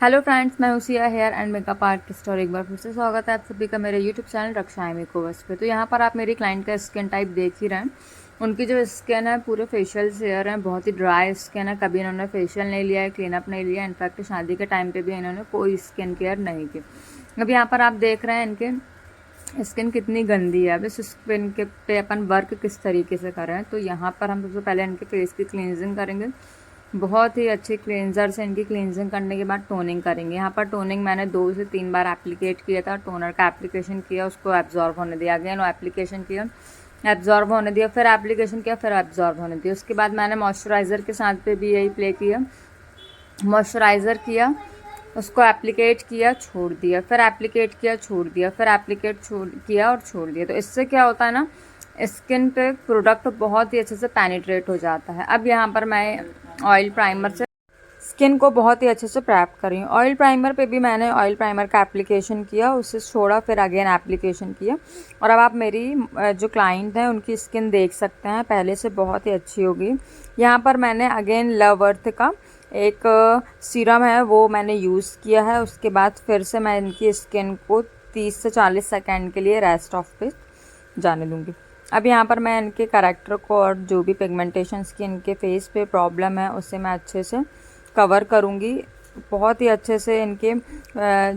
Hello friends, मैं उसिया hair and makeup artist और एक बार फिर से स्वागत है आप सभी का मेरे यूट्यूब चैनल रक्षा मेकओवर्स पे। तो यहाँ पर आप मेरी क्लाइंट का स्किन टाइप देख ही रहे हैं। उनकी जो स्किन है पूरे फेशियल हेयर है, बहुत ही ड्राई स्किन है। कभी इन्होंने फेशियल नहीं लिया है, क्लीन अप नहीं लिया। इनफैक्ट शादी के टाइम पे भी इन्होंने कोई स्किन केयर नहीं की। अब यहाँ पर आप देख रहे हैं इनके स्किन कितनी गंदी है। अब इस स्किन के पे अपन वर्क किस तरीके से कर रहे हैं, तो यहाँ पर हम सबसे पहले इनके फेस की क्लींजिंग करेंगे। बहुत ही अच्छे क्लींजर से इनकी क्लींजिंग करने के बाद टोनिंग करेंगे। यहाँ पर टोनिंग मैंने 2 से 3 बार एप्लीकेट किया था। टोनर का एप्लीकेशन किया, उसको एब्जॉर्ब होने दिया, अगेन एप्लीकेशन किया, एब्जॉर्ब होने दिया, फिर एप्लीकेशन किया, फिर एब्जॉर्ब होने दिया। उसके बाद मैंने मॉइस्चराइज़र के साथ पे भी यही प्ले किया। मॉइस्चराइज़र किया, उसको एप्लीकेट किया, छोड़ दिया, फिर एप्लीकेट किया, छोड़ दिया, फिर एप्लीकेट किया और छोड़ दिया। तो इससे क्या होता है ना, स्किन पे प्रोडक्ट बहुत ही अच्छे से पेनिट्रेट हो जाता है। अब यहाँ पर मैं ऑयल प्राइमर से स्किन को बहुत ही अच्छे से प्रैप कर रही हूँ। ऑयल प्राइमर पे भी मैंने ऑयल प्राइमर का एप्लीकेशन किया, उसे छोड़ा, फिर अगेन एप्लीकेशन किया। और अब आप मेरी जो क्लाइंट है उनकी स्किन देख सकते हैं, पहले से बहुत ही अच्छी होगी। यहाँ पर मैंने अगेन लव अर्थ का एक सीरम है वो मैंने यूज़ किया है। उसके बाद फिर से मैं इनकी स्किन को 30 से 40 सेकेंड के लिए रेस्ट ऑफ पे जाने दूँगी। अब यहाँ पर मैं इनके करैक्टर को और जो भी पिगमेंटेशन की इनके फेस पे प्रॉब्लम है उसे मैं अच्छे से कवर करूँगी। बहुत ही अच्छे से इनके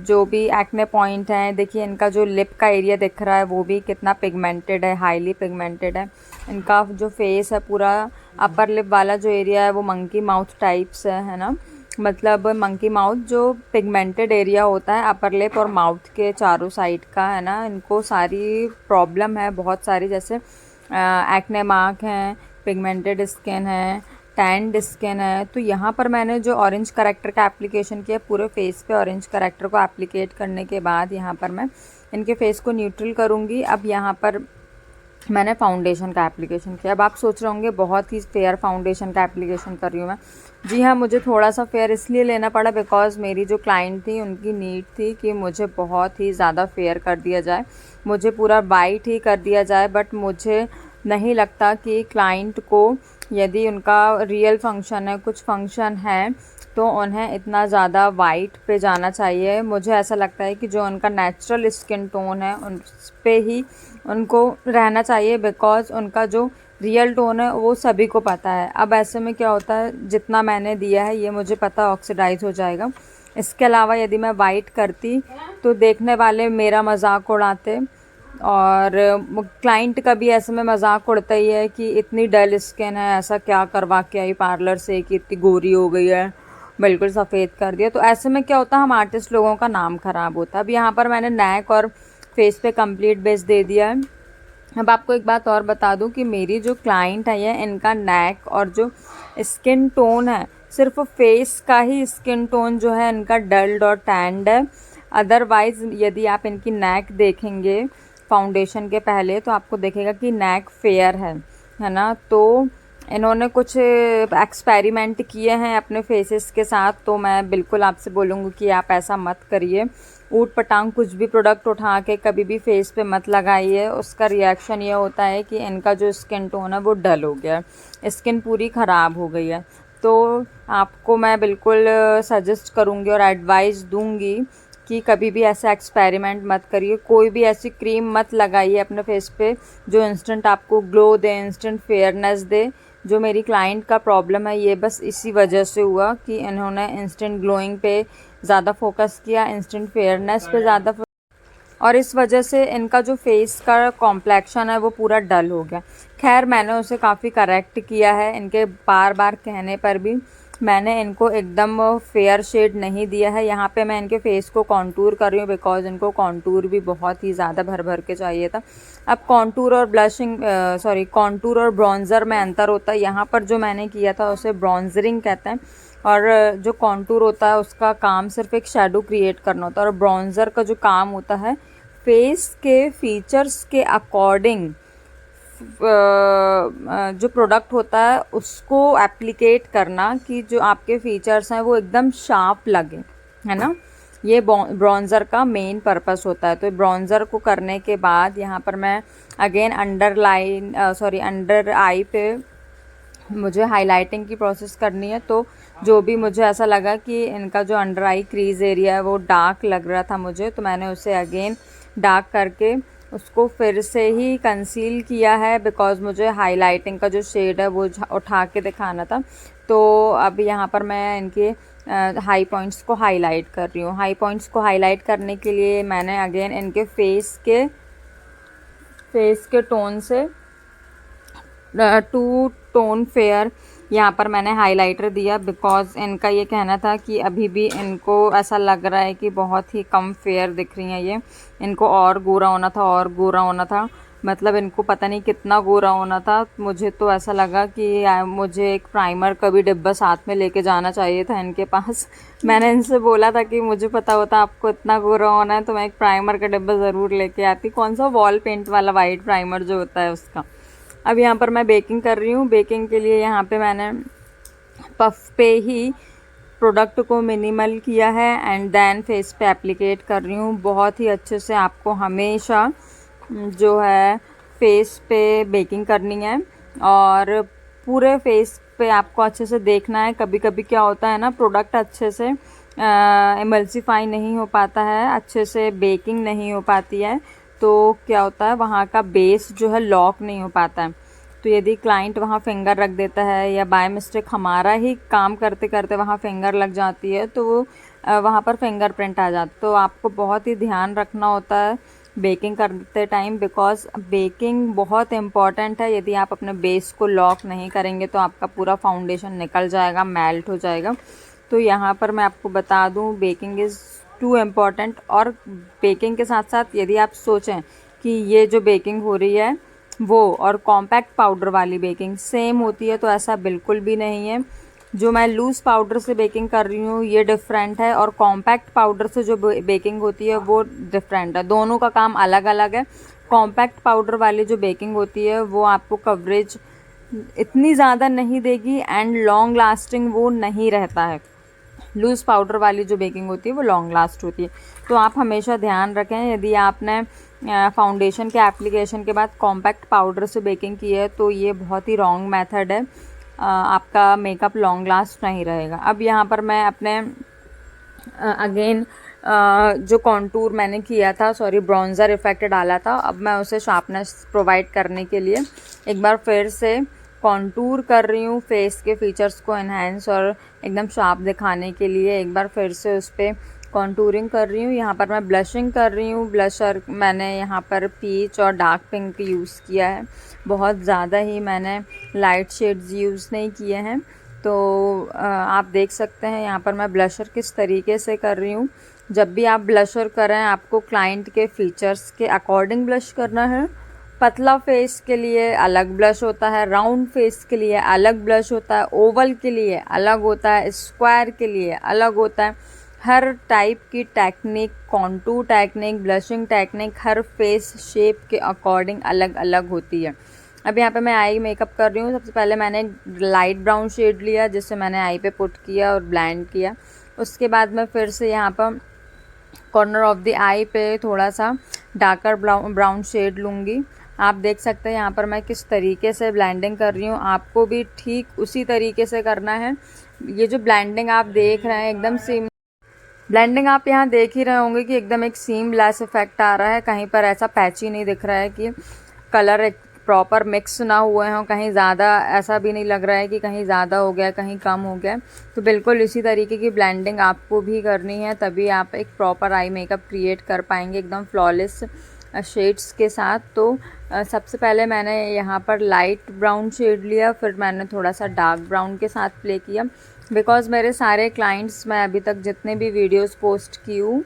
जो भी एक्ने पॉइंट हैं, देखिए इनका जो लिप का एरिया दिख रहा है वो भी कितना पिगमेंटेड है, हाईली पिगमेंटेड है। इनका जो फेस है पूरा अपर लिप वाला जो एरिया है वो मंकी माउथ टाइप्स है ना, मतलब मंकी माउथ जो पिगमेंटेड एरिया होता है अपर लिप और माउथ के चारों साइड का है ना, इनको सारी प्रॉब्लम है बहुत सारी, जैसे एक्ने मार्क हैं, पिगमेंटेड स्किन है, टैंड स्किन है। तो यहाँ पर मैंने जो ऑरेंज करेक्टर का एप्लीकेशन किया, पूरे फेस पे ऑरेंज करेक्टर को एप्लीकेट करने के बाद यहाँ पर मैं इनके फेस को न्यूट्रल करूँगी। अब यहाँ पर मैंने फाउंडेशन का एप्लीकेशन किया। अब आप सोच रहे होंगे बहुत ही फेयर फाउंडेशन का एप्लीकेशन कर रही हूँ मैं। जी हाँ, मुझे थोड़ा सा फेयर इसलिए लेना पड़ा बिकॉज़ मेरी जो क्लाइंट थी उनकी नीड थी कि मुझे बहुत ही ज़्यादा फेयर कर दिया जाए, मुझे पूरा वाइट ही कर दिया जाए। बट मुझे नहीं लगता कि क्लाइंट को, यदि उनका रियल फंक्शन है, कुछ फंक्शन है, तो उन्हें इतना ज़्यादा वाइट पे जाना चाहिए। मुझे ऐसा लगता है कि जो उनका नेचुरल स्किन टोन है उस पे ही उनको रहना चाहिए, बिकॉज़ उनका जो रियल टोन है वो सभी को पता है। अब ऐसे में क्या होता है, जितना मैंने दिया है ये मुझे पता ऑक्सीडाइज हो जाएगा। इसके अलावा यदि मैं वाइट करती तो देखने वाले मेरा मजाक उड़ाते, और क्लाइंट का भी ऐसे में मजाक उड़ता ही है कि इतनी डल स्किन है, ऐसा क्या करवा के आई पार्लर से कि इतनी गोरी हो गई है, बिल्कुल सफ़ेद कर दिया। तो ऐसे में क्या होता है, हम आर्टिस्ट लोगों का नाम ख़राब होता है। अब यहाँ पर मैंने नेक और फेस पे कंप्लीट बेस दे दिया है। अब आपको एक बात और बता दूं कि मेरी जो क्लाइंट है ये, इनका नेक और जो स्किन टोन है, सिर्फ फेस का ही स्किन टोन जो है इनका डल्ड और टैंड है। अदरवाइज़ यदि आप इनकी नेक देखेंगे फाउंडेशन के पहले तो आपको देखेगा कि नेक फेयर है ना। तो इन्होंने कुछ एक्सपेरिमेंट किए हैं अपने फेसेस के साथ, तो मैं बिल्कुल आपसे बोलूँगी कि आप ऐसा मत करिए। ऊट पटांग कुछ भी प्रोडक्ट उठा के कभी भी फेस पे मत लगाइए। उसका रिएक्शन ये होता है कि इनका जो स्किन टोन है वो डल हो गया है, स्किन पूरी ख़राब हो गई है। तो आपको मैं बिल्कुल सजेस्ट करूँगी और एडवाइस दूँगी कि कभी भी ऐसा एक्सपेरिमेंट मत करिए। कोई भी ऐसी क्रीम मत लगाइए अपने फेस पे जो इंस्टेंट आपको ग्लो दे, इंस्टेंट फेयरनेस दे। जो मेरी क्लाइंट का प्रॉब्लम है ये बस इसी वजह से हुआ कि इन्होंने इंस्टेंट ग्लोइंग पे ज़्यादा फोकस किया, इंस्टेंट फेयरनेस पे ज़्यादा, और इस वजह से इनका जो फेस का कॉम्प्लेक्शन है वो पूरा डल हो गया। खैर मैंने उसे काफ़ी करेक्ट किया है, इनके बार बार कहने पर भी मैंने इनको एकदम फेयर शेड नहीं दिया है। यहाँ पे मैं इनके फेस को कॉन्टूर कर रही हूँ बिकॉज इनको कॉन्टूर भी बहुत ही ज़्यादा भर भर के चाहिए था। अब कॉन्टूर और कॉन्टूर और ब्रॉन्ज़र में अंतर होता है। यहाँ पर जो मैंने किया था उसे ब्रॉन्जरिंग कहते हैं, और जो कॉन्टूर होता है उसका काम सिर्फ एक शेडो क्रिएट करना होता है, और ब्रॉन्ज़र का जो काम होता है फेस के फीचर्स के अकॉर्डिंग जो प्रोडक्ट होता है उसको एप्लीकेट करना कि जो आपके फीचर्स हैं वो एकदम शार्प लगे, है ना। ये ब्रॉन्ज़र का मेन पर्पस होता है। तो ब्रॉन्ज़र को करने के बाद यहाँ पर मैं अगेन अंडर आई पे मुझे हाइलाइटिंग की प्रोसेस करनी है, तो जो भी मुझे ऐसा लगा कि इनका जो अंडर आई क्रीज एरिया है वो डार्क लग रहा था मुझे, तो मैंने उसे अगेन डार्क करके उसको फिर से ही कंसील किया है, बिकॉज़ मुझे हाइलाइटिंग का जो शेड है वो उठा के दिखाना था। तो अब यहाँ पर मैं इनके हाई पॉइंट्स को हाईलाइट कर रही हूँ। हाई पॉइंट्स को हाईलाइट करने के लिए मैंने अगेन इनके फेस के टोन से 2 टोन फेयर यहाँ पर मैंने हाइलाइटर दिया, बिकॉज़ इनका ये कहना था कि अभी भी इनको ऐसा लग रहा है कि बहुत ही कम फेयर दिख रही हैं ये, इनको और गोरा होना था, और गोरा होना था, मतलब इनको पता नहीं कितना गोरा होना था। मुझे तो ऐसा लगा कि मुझे एक प्राइमर का भी डिब्बा साथ में लेके जाना चाहिए था इनके पास। मैंने इनसे बोला था कि मुझे पता होता आपको इतना गोरा होना है तो मैं एक प्राइमर का डिब्बा ज़रूर लेके आती। कौन सा, वॉल पेंट वाला वाइट प्राइमर जो होता है उसका। अब यहाँ पर मैं बेकिंग कर रही हूँ। बेकिंग के लिए यहाँ पे मैंने पफ पे ही प्रोडक्ट को मिनिमल किया है एंड देन फेस पे एप्लीकेट कर रही हूँ। बहुत ही अच्छे से आपको हमेशा जो है फेस पे बेकिंग करनी है, और पूरे फेस पे आपको अच्छे से देखना है। कभी कभी क्या होता है ना, प्रोडक्ट अच्छे से इमल्सिफाई नहीं हो पाता है, अच्छे से बेकिंग नहीं हो पाती है, तो क्या होता है वहाँ का बेस जो है लॉक नहीं हो पाता है। तो यदि क्लाइंट वहाँ फिंगर रख देता है या बाय मिस्टेक हमारा ही काम करते करते वहाँ फिंगर लग जाती है, तो वो वहाँ पर फिंगरप्रिंट आ जाता है। तो आपको बहुत ही ध्यान रखना होता है बेकिंग करते टाइम, बिकॉज बेकिंग बहुत इम्पॉर्टेंट है। यदि आप अपने बेस को लॉक नहीं करेंगे तो आपका पूरा फाउंडेशन निकल जाएगा, मेल्ट हो जाएगा। तो यहाँ पर मैं आपको बता दूँ, बेकिंग इज़ टू इम्पॉर्टेंट। और बेकिंग के साथ साथ यदि आप सोचें कि ये जो बेकिंग हो रही है वो और कॉम्पैक्ट पाउडर वाली बेकिंग सेम होती है, तो ऐसा बिल्कुल भी नहीं है। जो मैं लूज़ पाउडर से बेकिंग कर रही हूँ ये डिफरेंट है, और कॉम्पैक्ट पाउडर से जो बेकिंग होती है वो डिफरेंट है। दोनों का काम अलग अलग है। कॉम्पैक्ट पाउडर वाली जो बेकिंग होती है वो आपको कवरेज इतनी ज़्यादा नहीं देगी एंड लॉन्ग लास्टिंग वो नहीं रहता है। लूज़ पाउडर वाली जो बेकिंग होती है वो लॉन्ग लास्ट होती है। तो आप हमेशा ध्यान रखें, यदि आपने फाउंडेशन के एप्लीकेशन के बाद कॉम्पैक्ट पाउडर से बेकिंग की है तो ये बहुत ही रॉन्ग मेथड है, आपका मेकअप लॉन्ग लास्ट नहीं रहेगा। अब यहाँ पर मैं अपने अगेन जो कॉन्टूर मैंने किया था, सॉरी ब्रॉन्ज़र इफेक्ट डाला था, अब मैं उसे शार्पनेस प्रोवाइड करने के लिए एक बार फिर से कॉन्टूर कर रही हूँ। फेस के फीचर्स को एनहेंस और एकदम शार्प दिखाने के लिए एक बार फिर से उस पर कॉन्टूरिंग कर रही हूँ। यहाँ पर मैं ब्लशिंग कर रही हूँ। ब्लशर मैंने यहाँ पर पीच और डार्क पिंक यूज़ किया है, बहुत ज़्यादा ही मैंने लाइट शेड्स यूज़ नहीं किए हैं। तो आप देख सकते हैं यहाँ पर मैं ब्लशर किस तरीके से कर रही हूँ। जब भी आप ब्लशर करें आपको क्लाइंट के फीचर्स के अकॉर्डिंग ब्लश करना है। पतला फेस के लिए अलग ब्लश होता है, राउंड फेस के लिए अलग ब्लश होता है, ओवल के लिए अलग होता है, स्क्वायर के लिए अलग होता है। हर टाइप की technique, contour technique, blushing technique हर फेस शेप के अकॉर्डिंग अलग अलग होती है। अब यहाँ पे मैं आई मेकअप कर रही हूँ। सबसे पहले मैंने लाइट ब्राउन शेड लिया जिससे मैंने आई पे पुट किया और ब्लेंड किया। उसके बाद मैं फिर से यहाँ पर कॉर्नर ऑफ द आई पे थोड़ा सा डार्कर ब्राउन शेड लूँगी। आप देख सकते हैं यहाँ पर मैं किस तरीके से ब्लेंडिंग कर रही हूँ, आपको भी ठीक उसी तरीके से करना है। ये जो ब्लेंडिंग आप देख रहे हैं एकदम सेम ब्लेंडिंग आप यहाँ देख ही रहे होंगे कि एकदम एक सीमलेस इफेक्ट आ रहा है, कहीं पर ऐसा पैची नहीं दिख रहा है कि कलर एक प्रॉपर मिक्स ना हुए हों, कहीं ज़्यादा ऐसा भी नहीं लग रहा है कि कहीं ज़्यादा हो गया कहीं कम हो गया। तो बिल्कुल इसी तरीके की ब्लेंडिंग आपको भी करनी है, तभी आप एक प्रॉपर आई मेकअप क्रिएट कर पाएंगे एकदम फ्लॉलेस शेड्स के साथ। तो सबसे पहले मैंने यहाँ पर लाइट ब्राउन शेड लिया, फिर मैंने थोड़ा सा डार्क ब्राउन के साथ प्ले किया, बिकॉज़ मेरे सारे क्लाइंट्स, मैं अभी तक जितने भी वीडियोस पोस्ट की हूँ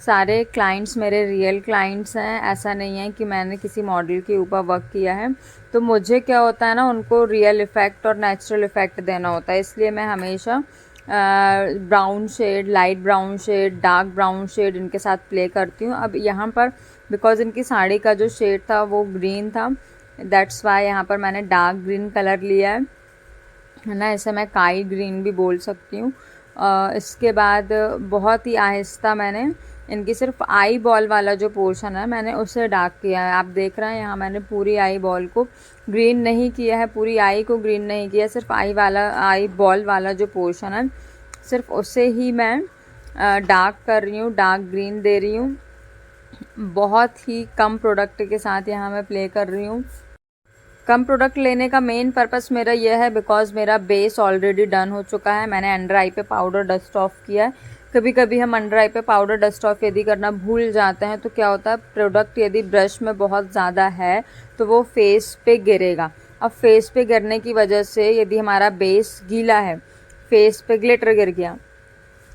सारे क्लाइंट्स मेरे रियल क्लाइंट्स हैं। ऐसा नहीं है कि मैंने किसी मॉडल के ऊपर वर्क किया है। तो मुझे क्या होता है ना, उनको रियल इफ़ेक्ट और नेचुरल इफ़ेक्ट देना होता है, इसलिए मैं हमेशा brown shade, light brown shade, dark brown shade इनके साथ प्ले करती हूँ। अब यहाँ पर बिकॉज़ इनकी साड़ी का जो शेड था वो ग्रीन था, दैट्स वाई यहाँ पर मैंने डार्क ग्रीन कलर लिया है ना, इसे मैं काई ग्रीन भी बोल सकती हूँ। इसके बाद बहुत ही आहिस्ता मैंने इनकी सिर्फ आई बॉल वाला जो पोर्शन है मैंने उसे डार्क किया है। आप देख रहे हैं यहाँ मैंने पूरी आई बॉल को ग्रीन नहीं किया है, पूरी आई को ग्रीन नहीं किया, सिर्फ आई बॉल वाला जो पोर्शन है सिर्फ उसे ही मैं डार्क कर रही हूँ, डार्क ग्रीन दे रही हूँ। बहुत ही कम प्रोडक्ट के साथ यहाँ मैं प्ले कर रही हूँ। कम प्रोडक्ट लेने का मेन पर्पस मेरा यह है बिकॉज मेरा बेस ऑलरेडी डन हो चुका है। मैंने अंडर आई पे पाउडर डस्ट ऑफ किया है। कभी कभी हम अंडर आई पे पाउडर डस्ट ऑफ यदि करना भूल जाते हैं तो क्या होता है, प्रोडक्ट यदि ब्रश में बहुत ज़्यादा है तो वो फेस पे गिरेगा। अब फेस पे गिरने की वजह से यदि हमारा बेस गीला है, फेस पे ग्लिटर गिर गया,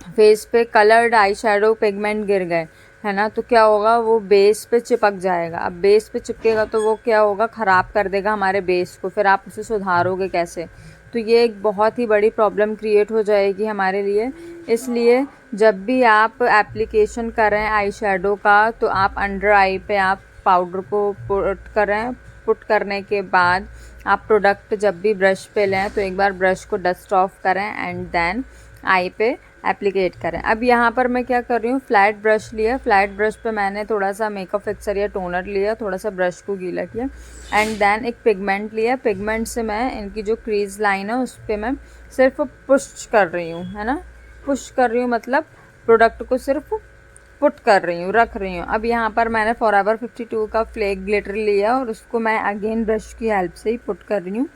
फेस पे कलर्ड आई शेडो पिगमेंट गिर गए, है ना, तो क्या होगा, वो बेस पे चिपक जाएगा। अब बेस पे चिपकेगा तो वो क्या होगा, ख़राब कर देगा हमारे बेस को, फिर आप उसे सुधारोगे कैसे। तो ये एक बहुत ही बड़ी प्रॉब्लम क्रिएट हो जाएगी हमारे लिए। इसलिए जब भी आप एप्लीकेशन करें आई शेडो का तो आप अंडर आई पे आप पाउडर को पुट करें। पुट करने के बाद आप प्रोडक्ट जब भी ब्रश पे लें तो एक बार ब्रश को डस्ट ऑफ करें एंड देन आई पे एप्लीकेट करें। अब यहाँ पर मैं क्या कर रही हूँ, फ्लैट ब्रश लिया, फ्लैट ब्रश पे मैंने थोड़ा सा मेकअप फिक्सर या टोनर लिया, थोड़ा सा ब्रश को गीला किया एंड देन एक पिगमेंट लिया। पिगमेंट से मैं इनकी जो क्रीज लाइन है उस पर मैं सिर्फ पुश कर रही हूँ, है ना, पुश कर रही हूँ मतलब प्रोडक्ट को सिर्फ पुट कर रही हूँ, रख रही हूँ। अब यहाँ पर मैंने फॉरएवर 52 का फ्लेक ग्लिटर लिया और उसको मैं अगेन ब्रश की हेल्प से ही पुट कर रही हूँ।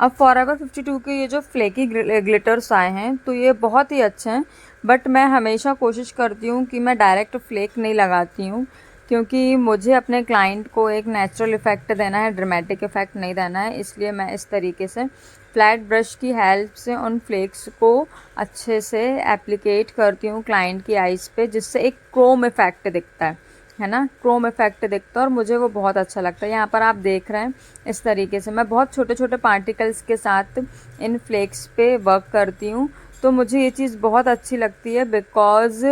अब फॉरएवर 52 के ये जो फ्लेकी ग्लिटर्स आए हैं तो ये बहुत ही अच्छे हैं, बट मैं हमेशा कोशिश करती हूँ कि मैं डायरेक्ट फ्लेक नहीं लगाती हूँ, क्योंकि मुझे अपने क्लाइंट को एक नेचुरल इफ़ेक्ट देना है, ड्रामेटिक इफ़ेक्ट नहीं देना है। इसलिए मैं इस तरीके से फ्लैट ब्रश की हेल्प से उन फ्लेक्स को अच्छे से एप्लीकेट करती हूँ क्लाइंट की आइज़ पे, जिससे एक क्रोम इफ़ेक्ट दिखता है ना, क्रोम इफ़ेक्ट दिखता है और मुझे वो बहुत अच्छा लगता है। यहाँ पर आप देख रहे हैं इस तरीके से मैं बहुत छोटे छोटे पार्टिकल्स के साथ इन फ्लेक्स पे वर्क करती हूँ, तो मुझे ये चीज़ बहुत अच्छी लगती है बिकॉज़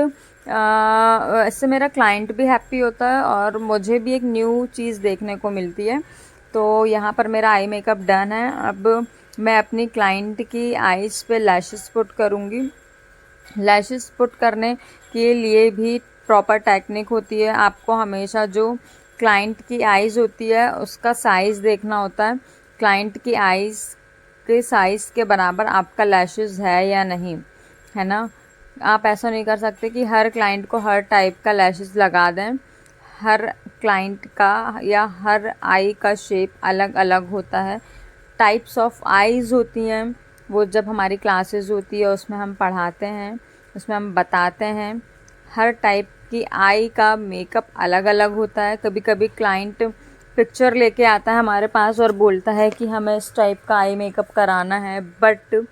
इससे मेरा क्लाइंट भी हैप्पी होता है और मुझे भी एक न्यू चीज़ देखने को मिलती है। तो यहाँ पर मेरा आई मेकअप डन है। अब मैं अपनी क्लाइंट की आईज़ पे लैशेस पुट करूँगी। लैशेस पुट करने के लिए भी प्रॉपर टेक्निक होती है। आपको हमेशा जो क्लाइंट की आइज़ होती है उसका साइज़ देखना होता है, क्लाइंट की आइज़ के साइज़ के बराबर आपका लैशेस है या नहीं, है ना। आप ऐसा नहीं कर सकते कि हर क्लाइंट को हर टाइप का लैशेस लगा दें। हर क्लाइंट का या हर आई का शेप अलग अलग होता है। टाइप्स ऑफ आईज़ होती हैं, वो जब हमारी क्लासेस होती है उसमें हम पढ़ाते हैं, उसमें हम बताते हैं। हर टाइप की आई का मेकअप अलग अलग होता है। कभी कभी क्लाइंट पिक्चर लेके आता है हमारे पास और बोलता है कि हमें इस टाइप का आई मेकअप कराना है, बट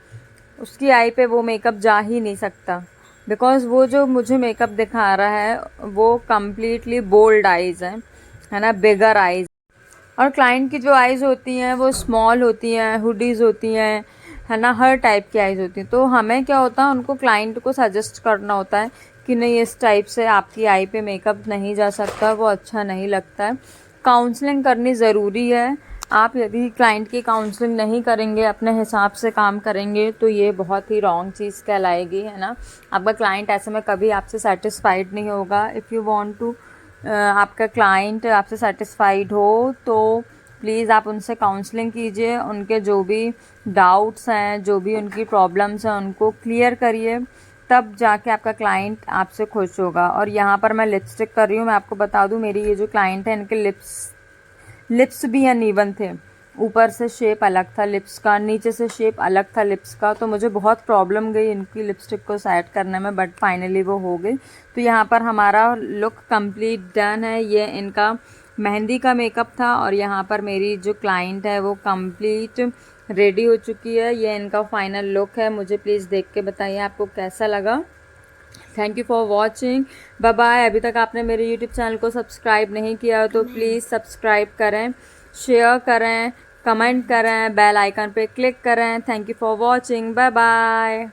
उसकी आई पे वो मेकअप जा ही नहीं सकता बिकॉज़ वो जो मुझे मेकअप दिखा रहा है वो कम्प्लीटली बोल्ड आइज़ है ना, बिगर आइज़। और क्लाइंट की जो आइज़ होती हैं वो स्मॉल होती हैं, हुडीज़ होती हैं, है ना, हर टाइप की आइज़ होती हैं। तो हमें क्या होता है, उनको क्लाइंट को सजेस्ट करना होता है कि नहीं, इस टाइप से आपकी आई पे मेकअप नहीं जा सकता, वो अच्छा नहीं लगता है। काउंसलिंग करनी ज़रूरी है। आप यदि क्लाइंट की काउंसलिंग नहीं करेंगे, अपने हिसाब से काम करेंगे, तो ये बहुत ही रॉन्ग चीज़ कहलाएगी, है ना। आपका क्लाइंट ऐसे में कभी आपसे सेटिस्फाइड नहीं होगा। इफ़ यू वांट टू आपका क्लाइंट आपसे सेटिस्फाइड हो तो प्लीज़ आप उनसे काउंसलिंग कीजिए, उनके जो भी डाउट्स हैं, जो भी उनकी प्रॉब्लम्स हैं उनको क्लियर करिए, तब जाके आपका क्लाइंट आपसे खुश होगा। और यहाँ पर मैं लिपस्टिक कर रही हूँ। मैं आपको बता दूँ, मेरी ये जो क्लाइंट है इनके लिप्स भी अनइवन थे। ऊपर से शेप अलग था लिप्स का, नीचे से शेप अलग था लिप्स का, तो मुझे बहुत प्रॉब्लम गई इनकी लिपस्टिक को सेट करने में, बट फाइनली वो हो गई। तो यहाँ पर हमारा लुक कंप्लीट डन है। ये इनका मेहंदी का मेकअप था और यहाँ पर मेरी जो क्लाइंट है वो कंप्लीट रेडी हो चुकी है। ये इनका फाइनल लुक है। मुझे प्लीज़ देख के बताइए आपको कैसा लगा। Thank you for watching, bye bye. अभी तक आपने मेरे यूट्यूब चैनल को सब्सक्राइब नहीं किया हो तो प्लीज़ सब्सक्राइब करें, शेयर करें, कमेंट करें, बेल आइकन पे क्लिक करें। Thank you for watching, bye bye.